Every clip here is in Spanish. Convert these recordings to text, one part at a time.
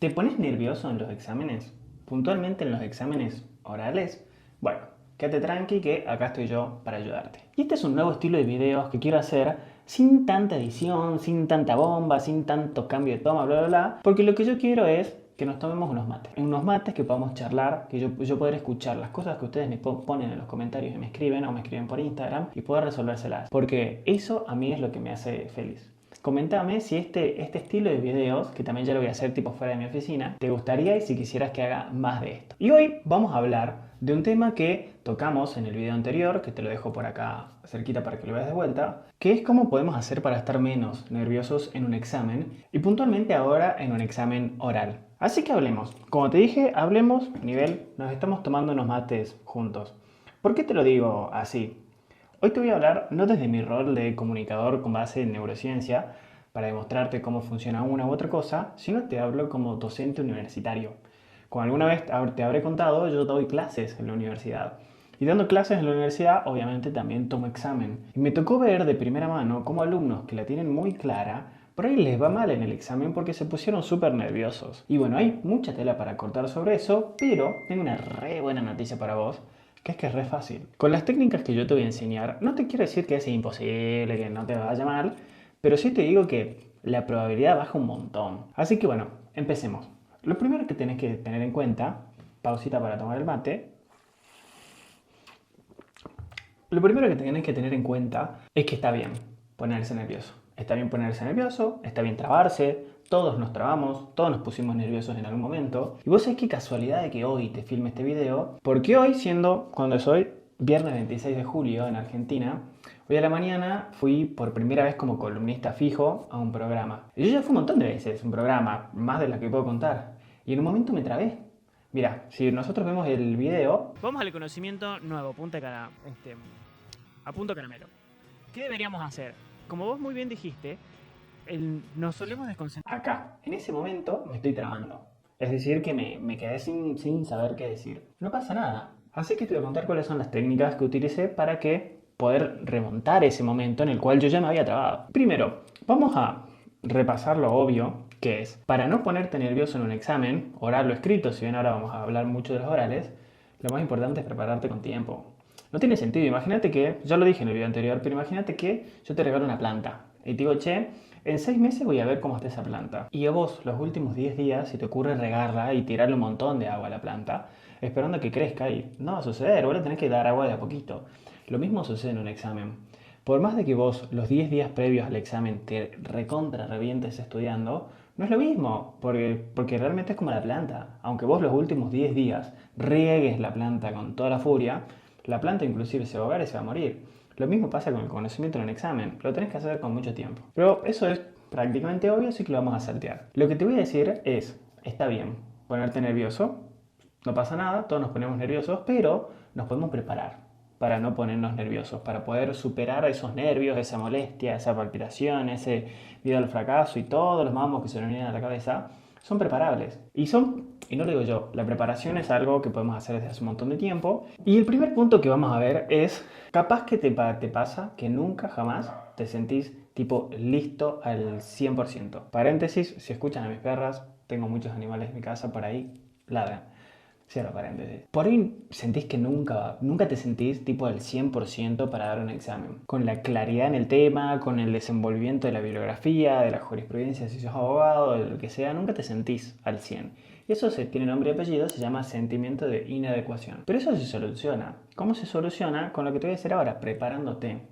¿Te pones nervioso en los exámenes? Puntualmente en los exámenes orales. Bueno, quédate tranqui que acá estoy yo para ayudarte. Y este es un nuevo estilo de videos que quiero hacer sin tanta edición, sin tanta bomba, sin tanto cambio de toma, bla, bla, bla. Porque lo que yo quiero es que nos tomemos unos mates. Unos mates que podamos charlar, que yo poder escuchar las cosas que ustedes me ponen en los comentarios y me escriben o me escriben por Instagram y poder resolvérselas. Porque eso a mí es lo que me hace feliz. Comentame si este estilo de videos, que también ya lo voy a hacer tipo fuera de mi oficina, te gustaría y si quisieras que haga más de esto. Y hoy vamos a hablar de un tema que tocamos en el video anterior, que te lo dejo por acá cerquita para que lo veas de vuelta, que es cómo podemos hacer para estar menos nerviosos en un examen y puntualmente ahora en un examen oral. Así que hablemos. Como te dije, hablemos a nivel, nos estamos tomando unos mates juntos. ¿Por qué te lo digo así? Hoy te voy a hablar no desde mi rol de comunicador con base en neurociencia para demostrarte cómo funciona una u otra cosa, sino te hablo como docente universitario. Como alguna vez te habré contado, yo doy clases en la universidad. Y dando clases en la universidad, obviamente también tomo examen. Y me tocó ver de primera mano cómo alumnos que la tienen muy clara, por ahí les va mal en el examen porque se pusieron súper nerviosos. Y bueno, hay mucha tela para cortar sobre eso, pero tengo una re buena noticia para vos, que es re fácil. Con las técnicas que yo te voy a enseñar, no te quiero decir que es imposible, que no te vaya mal, pero sí te digo que la probabilidad baja un montón. Así que bueno, empecemos. Lo primero que tenés que tener en cuenta, pausita para tomar el mate, lo primero que tenés que tener en cuenta es que está bien ponerse nervioso. Está bien ponerse nervioso, está bien trabarse, todos nos trabamos, todos nos pusimos nerviosos en algún momento. Y vos sabés qué casualidad de que hoy te filme este video, porque hoy, siendo cuando es hoy, viernes 26 de julio en Argentina, hoy a la mañana fui por primera vez como columnista fijo a un programa. Y yo ya fui un montón de veces, un programa, más de las que puedo contar. Y en un momento me trabé. Mira, si nosotros vemos el video, vamos al conocimiento nuevo, a punto caramelo. ¿Qué deberíamos hacer? Como vos muy bien dijiste, nos solemos desconcentrar. Acá, en ese momento, me estoy trabando. Es decir, que me quedé sin saber qué decir. No pasa nada. Así que te voy a contar cuáles son las técnicas que utilicé para que poder remontar ese momento en el cual yo ya me había trabado. Primero, vamos a repasar lo obvio, que es, para no ponerte nervioso en un examen, oral o escrito, si bien ahora vamos a hablar mucho de los orales, lo más importante es prepararte con tiempo. No tiene sentido. Imagínate que, ya lo dije en el video anterior, pero imagínate que yo te regalo una planta y te digo, che, en 6 meses voy a ver cómo está esa planta. Y a vos, los últimos 10 días, si te ocurre regarla y tirarle un montón de agua a la planta, esperando que crezca y no va a suceder, vos le tenés que dar agua de a poquito. Lo mismo sucede en un examen. Por más de que vos los 10 días previos al examen te recontra revientes estudiando, no es lo mismo, porque realmente es como la planta. Aunque vos los últimos 10 días riegues la planta con toda la furia, la planta inclusive se va a ahogar y se va a morir. Lo mismo pasa con el conocimiento en un examen. Lo tenés que hacer con mucho tiempo. Pero eso es prácticamente obvio, así que lo vamos a saltear. Lo que te voy a decir es, está bien ponerte nervioso, no pasa nada, todos nos ponemos nerviosos, pero nos podemos preparar para no ponernos nerviosos, para poder superar esos nervios, esa molestia, esa palpitación, ese miedo al fracaso y todos los mambos que se nos vienen a la cabeza, son preparables. Y no lo digo yo, la preparación es algo que podemos hacer desde hace un montón de tiempo. Y el primer punto que vamos a ver es, capaz que te pasa que nunca jamás te sentís tipo listo al 100%. Paréntesis, si escuchan a mis perras, tengo muchos animales en mi casa por ahí, ladran. Cierro paréntesis. Por ahí sentís que nunca te sentís tipo al 100% para dar un examen. Con la claridad en el tema, con el desenvolvimiento de la bibliografía, de la jurisprudencia, si sos abogado, de lo que sea, nunca te sentís al 100. Y eso tiene nombre y apellido, se llama sentimiento de inadecuación. Pero eso se soluciona. ¿Cómo se soluciona? Con lo que te voy a decir ahora, preparándote.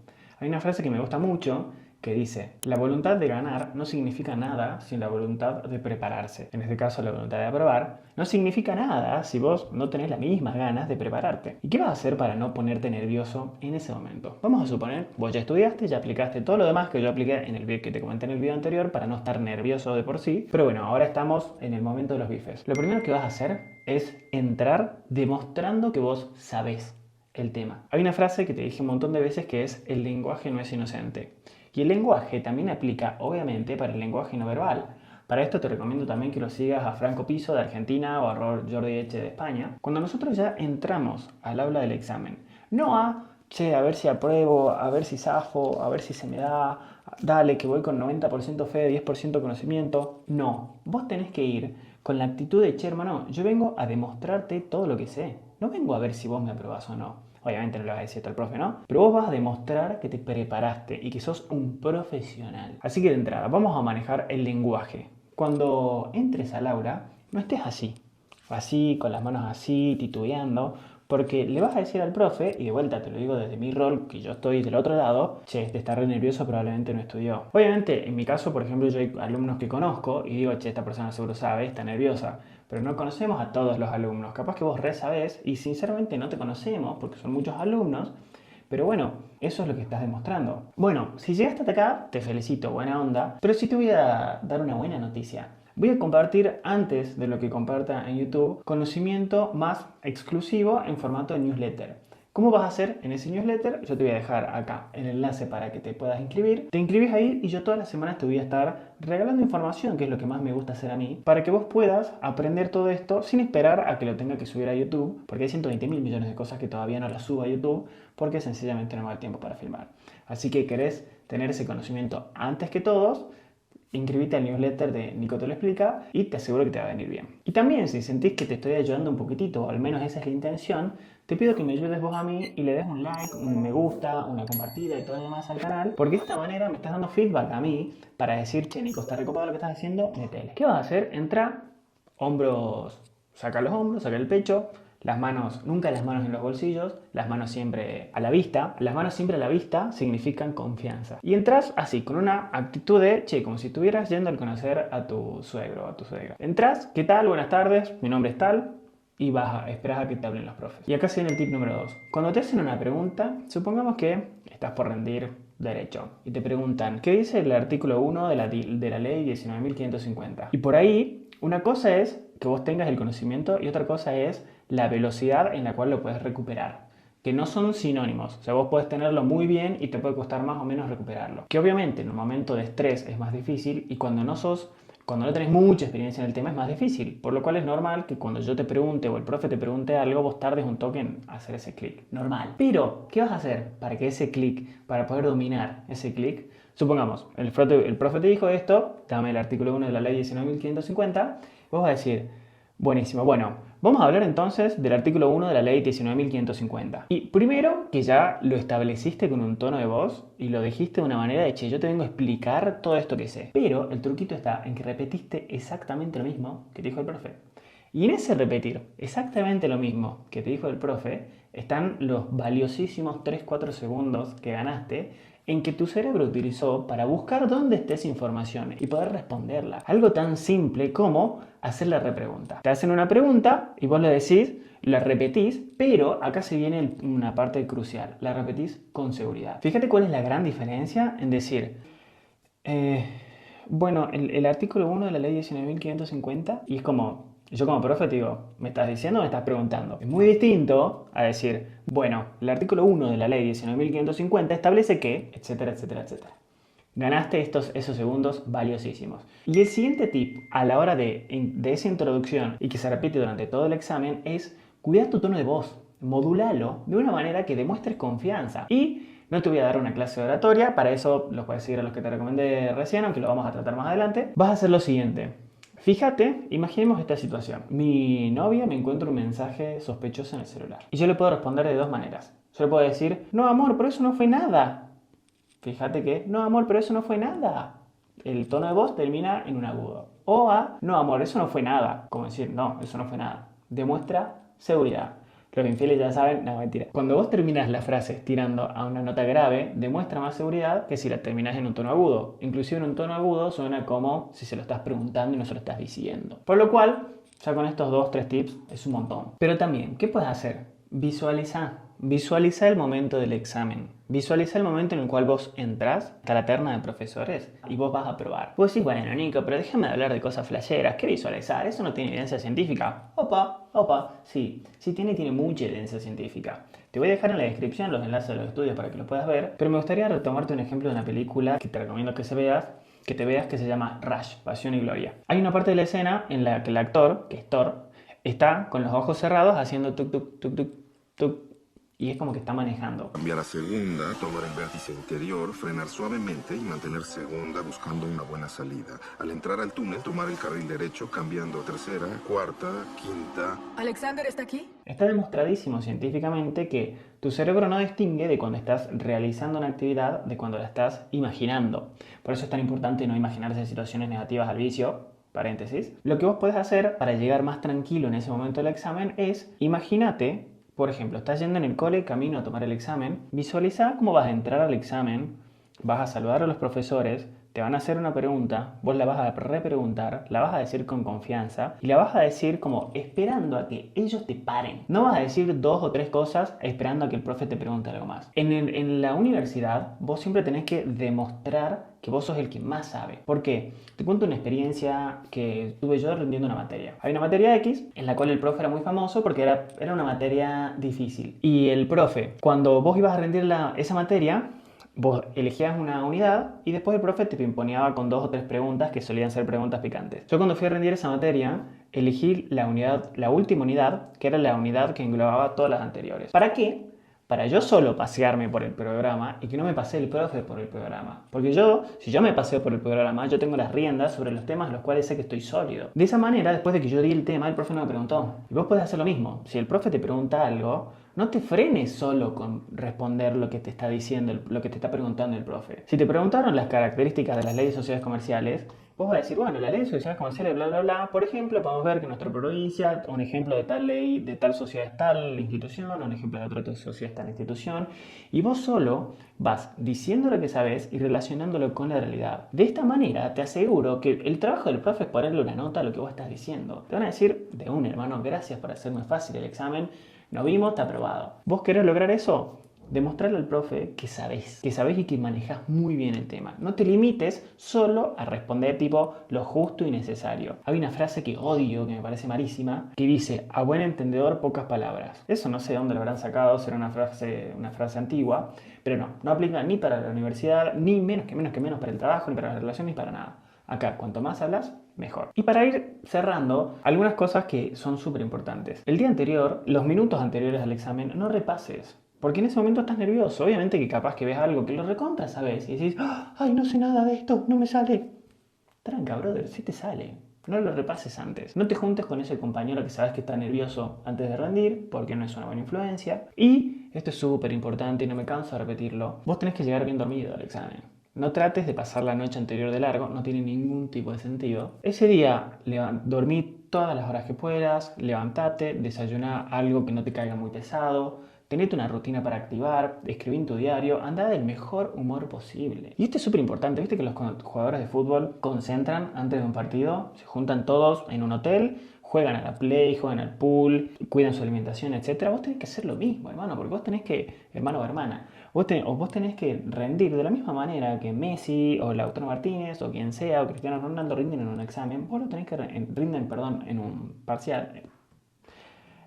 Hay una frase que me gusta mucho que dice, la voluntad de ganar no significa nada sin la voluntad de prepararse. En este caso, la voluntad de aprobar no significa nada si vos no tenés las mismas ganas de prepararte. ¿Y qué vas a hacer para no ponerte nervioso en ese momento? Vamos a suponer, vos ya estudiaste, ya aplicaste todo lo demás que yo apliqué en el video que te comenté en el video anterior para no estar nervioso de por sí. Pero bueno, ahora estamos en el momento de los bifes. Lo primero que vas a hacer es entrar demostrando que vos sabés el tema. Hay una frase que te dije un montón de veces que es, el lenguaje no es inocente. Y el lenguaje también aplica, obviamente, para el lenguaje no verbal. Para esto te recomiendo también que lo sigas a Franco Piso de Argentina o a Jordi Eche de España. Cuando nosotros ya entramos al aula del examen, no a, che, a ver si apruebo, a ver si zafo, a ver si se me da, dale, que voy con 90% fe, 10% conocimiento. No, vos tenés que ir con la actitud de, che, hermano, yo vengo a demostrarte todo lo que sé. No vengo a ver si vos me aprobás o no. Obviamente no le vas a decir esto al profe, ¿no? Pero vos vas a demostrar que te preparaste y que sos un profesional. Así que de entrada, vamos a manejar el lenguaje. Cuando entres al aula, no estés así, con las manos así, titubeando, porque le vas a decir al profe, y de vuelta te lo digo desde mi rol, que yo estoy del otro lado, che, este está re nervioso, probablemente no estudió. Obviamente, en mi caso, por ejemplo, yo hay alumnos que conozco y digo, che, esta persona seguro sabe, está nerviosa, pero no conocemos a todos los alumnos. Capaz que vos re sabés y sinceramente no te conocemos porque son muchos alumnos, pero bueno, eso es lo que estás demostrando. Bueno, si llegaste hasta acá, te felicito, buena onda, pero sí te voy a dar una buena noticia. Voy a compartir, antes de lo que comparta en YouTube, conocimiento más exclusivo en formato de newsletter. ¿Cómo vas a hacer en ese newsletter? Yo te voy a dejar acá el enlace para que te puedas inscribir. Te inscribes ahí y yo todas las semanas te voy a estar regalando información, que es lo que más me gusta hacer a mí, para que vos puedas aprender todo esto sin esperar a que lo tenga que subir a YouTube, porque hay 120 mil millones de cosas que todavía no las subo a YouTube, porque sencillamente no me da tiempo para filmar. Así que querés tener ese conocimiento antes que todos, inscribite al newsletter de Nico te lo explica y te aseguro que te va a venir bien. Y también si sentís que te estoy ayudando un poquitito, o al menos esa es la intención, te pido que me ayudes vos a mí y le des un like, un me gusta, una compartida y todo lo demás al canal, porque de esta manera me estás dando feedback a mí para decir, che Nico, está recopado lo que estás haciendo, metele. ¿Qué vas a hacer? Entra, hombros, saca los hombros, saca el pecho, las manos, nunca las manos en los bolsillos, las manos siempre a la vista. Las manos siempre a la vista significan confianza. Y entras así, con una actitud de, che, como si estuvieras yendo a conocer a tu suegro o a tu suegra. Entras, ¿qué tal? Buenas tardes, mi nombre es tal. Y esperas a que te hablen los profes. Y acá se viene el tip número 2. Cuando te hacen una pregunta, supongamos que estás por rendir derecho y te preguntan, ¿qué dice el artículo 1 de la ley 19.550? Y por ahí, una cosa es que vos tengas el conocimiento y otra cosa es la velocidad en la cual lo puedes recuperar, que no son sinónimos. O sea, vos podés tenerlo muy bien y te puede costar más o menos recuperarlo. Que obviamente en un momento de estrés es más difícil y cuando no tenés mucha experiencia en el tema es más difícil, por lo cual es normal que cuando yo te pregunte o el profe te pregunte algo, vos tardes un toque en hacer ese clic. Normal. Pero, ¿qué vas a hacer para que ese clic, para poder dominar ese clic? Supongamos, el profe te dijo esto, dame el artículo 1 de la ley 19.550, vos vas a decir, buenísimo, bueno, vamos a hablar entonces del artículo 1 de la ley 19.550. Y primero que ya lo estableciste con un tono de voz y lo dijiste de una manera de, che, yo te vengo a explicar todo esto que sé. Pero el truquito está en que repetiste exactamente lo mismo que te dijo el profe. Y en ese repetir exactamente lo mismo que te dijo el profe, están los valiosísimos 3-4 segundos que ganaste en que tu cerebro utilizó para buscar dónde esté esa información y poder responderla. Algo tan simple como hacer la repregunta. Te hacen una pregunta y vos le decís, la repetís, pero acá se viene una parte crucial. La repetís con seguridad. Fíjate cuál es la gran diferencia en decir, bueno, el artículo 1 de la ley 19.550 y es como... Yo como profe te digo, ¿me estás diciendo o me estás preguntando? Es muy distinto a decir, bueno, el artículo 1 de la ley 19.550 establece que, etcétera, etcétera, etcétera. Ganaste esos segundos valiosísimos. Y el siguiente tip a la hora de esa introducción y que se repite durante todo el examen es cuidar tu tono de voz. Modulalo de una manera que demuestres confianza. Y no te voy a dar una clase de oratoria, para eso los puedes seguir a los que te recomendé recién, aunque lo vamos a tratar más adelante. Vas a hacer lo siguiente. Fíjate, imaginemos esta situación. Mi novia me encuentra un mensaje sospechoso en el celular. Y yo le puedo responder de dos maneras. Yo le puedo decir, no amor, pero eso no fue nada. Fíjate que, no amor, pero eso no fue nada. El tono de voz termina en un agudo. O no amor, eso no fue nada. Como decir, no, eso no fue nada. Demuestra seguridad. Los infieles ya saben, no, mentira. Cuando vos terminas la frase tirando a una nota grave, demuestra más seguridad que si la terminas en un tono agudo. Inclusive en un tono agudo suena como si se lo estás preguntando y no se lo estás diciendo. Por lo cual, ya con estos 2-3 tips es un montón. Pero también, ¿qué puedes hacer? Visualiza el momento del examen. Visualiza el momento en el cual vos entras a la terna de profesores y vos vas a probar. Vos decís, bueno, Nico, pero déjame hablar de cosas flasheras. ¿Qué visualizar? Eso no tiene evidencia científica. Opa, sí tiene mucha evidencia científica. Te voy a dejar en la descripción los enlaces de los estudios para que los puedas ver, pero me gustaría retomarte un ejemplo de una película que te recomiendo que te veas, que se llama Rush, Pasión y Gloria. Hay una parte de la escena en la que el actor, que es Thor, está con los ojos cerrados haciendo tuk tuk tuk tuk tuk y es como que está manejando. Cambiar a segunda, tomar el vértice interior, frenar suavemente y mantener segunda buscando una buena salida. Al entrar al túnel, tomar el carril derecho cambiando a tercera, cuarta, quinta. ¿Alexander está aquí? Está demostradísimo científicamente que tu cerebro no distingue de cuando estás realizando una actividad de cuando la estás imaginando. Por eso es tan importante no imaginarse situaciones negativas al vicio. Paréntesis. Lo que vos podés hacer para llegar más tranquilo en ese momento del examen es, imagínate, por ejemplo, estás yendo en el cole camino a tomar el examen, visualiza cómo vas a entrar al examen, vas a saludar a los profesores, te van a hacer una pregunta, vos la vas a repreguntar, la vas a decir con confianza y la vas a decir como esperando a que ellos te paren. No vas a decir 2 o 3 cosas esperando a que el profe te pregunte algo más. En la universidad vos siempre tenés que demostrar que vos sos el que más sabe. ¿Por qué? Te cuento una experiencia que tuve yo rendiendo una materia. Hay una materia X en la cual el profe era muy famoso porque era una materia difícil. Y el profe, cuando vos ibas a rendir esa materia, vos elegías una unidad y después el profe te pimponeaba con 2 o 3 preguntas que solían ser preguntas picantes. Yo cuando fui a rendir esa materia, elegí la última unidad, que era la unidad que englobaba todas las anteriores. ¿Para qué? Para yo solo pasearme por el programa y que no me pase el profe por el programa. Porque si yo me paseo por el programa, yo tengo las riendas sobre los temas en los cuales sé que estoy sólido. De esa manera, después de que yo di el tema, el profe no me preguntó. Y vos podés hacer lo mismo. Si el profe te pregunta algo, no te frenes solo con responder lo que te está diciendo, lo que te está preguntando el profe. Si te preguntaron las características de las leyes de sociedades comerciales, vos vas a decir, bueno, la ley de sociedades comerciales, bla, bla, bla. Por ejemplo, podemos ver que en nuestra provincia, un ejemplo de tal ley, de tal sociedad es tal institución, un ejemplo de otra sociedad es tal institución. Y vos solo vas diciendo lo que sabes y relacionándolo con la realidad. De esta manera, te aseguro que el trabajo del profe es ponerle una nota a lo que vos estás diciendo. Te van a decir, de un hermano, gracias por hacerme fácil el examen. Nos vimos, está aprobado. ¿Vos querés lograr eso? Demostrarle al profe que sabés y que manejás muy bien el tema. No te limites solo a responder tipo lo justo y necesario. Hay una frase que odio, que me parece malísima, que dice, a buen entendedor pocas palabras. Eso no sé de dónde lo habrán sacado, será una frase antigua, pero no aplica ni para la universidad, ni menos para el trabajo, ni para las relaciones, ni para nada. Acá, cuanto más hablas, mejor. Y para ir cerrando, algunas cosas que son súper importantes. El día anterior, los minutos anteriores al examen, no repases. Porque en ese momento estás nervioso. Obviamente que capaz que ves algo que lo recontra sabes y decís, ay, no sé nada de esto, no me sale. Tranca, brother, sí te sale. No lo repases antes. No te juntes con ese compañero que sabes que está nervioso antes de rendir, porque no es una buena influencia. Y esto es súper importante y no me canso de repetirlo. Vos tenés que llegar bien dormido al examen. No trates de pasar la noche anterior de largo, no tiene ningún tipo de sentido. Ese día dormí todas las horas que puedas, levantate, desayuná algo que no te caiga muy pesado, tenete una rutina para activar, escribí en tu diario, anda del mejor humor posible. Y esto es súper importante, viste que los jugadores de fútbol concentran antes de un partido, se juntan todos en un hotel, juegan a la play, juegan al pool, cuidan su alimentación, etc. Vos tenés que hacer lo mismo, hermano, porque vos tenés que, hermano o hermana, vos tenés que rendir de la misma manera que Messi o Lautaro Martínez o quien sea o Cristiano Ronaldo rinden en un examen, vos lo tenés que rinden en un parcial,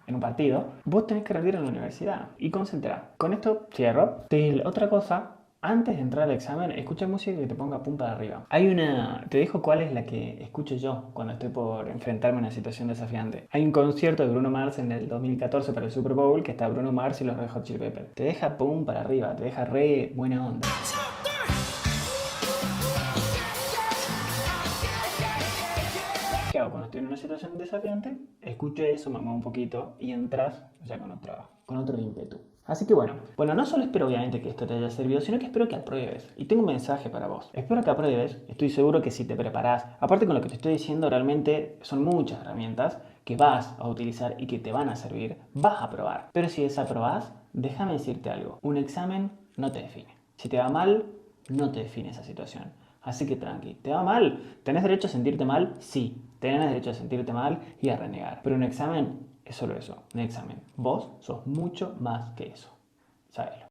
en un partido, vos tenés que rendir en la universidad y concentrar. Con esto cierro. Otra cosa, antes de entrar al examen, escucha música que te ponga pum para arriba. Te dejo cuál es la que escucho yo cuando estoy por enfrentarme a una situación desafiante. Hay un concierto de Bruno Mars en el 2014 para el Super Bowl que está Bruno Mars y los Red Hot Chili Peppers. Te deja pum para arriba, te deja re buena onda. ¿Qué hago cuando estoy en una situación desafiante? Escucho eso, me muevo un poquito y entras ya con otro ímpetu. Así que bueno, no solo espero obviamente que esto te haya servido, sino que espero que apruebes. Y tengo un mensaje para vos. Espero que apruebes, estoy seguro que si te preparás, aparte con lo que te estoy diciendo, realmente son muchas herramientas que vas a utilizar y que te van a servir, vas a aprobar. Pero si desaprobás, déjame decirte algo. Un examen no te define. Si te va mal, no te define esa situación. Así que tranqui, ¿te va mal? ¿Tenés derecho a sentirte mal? Sí, tenés derecho a sentirte mal y a renegar. Pero un examen es solo eso, un examen. Vos sos mucho más que eso. Sábelo.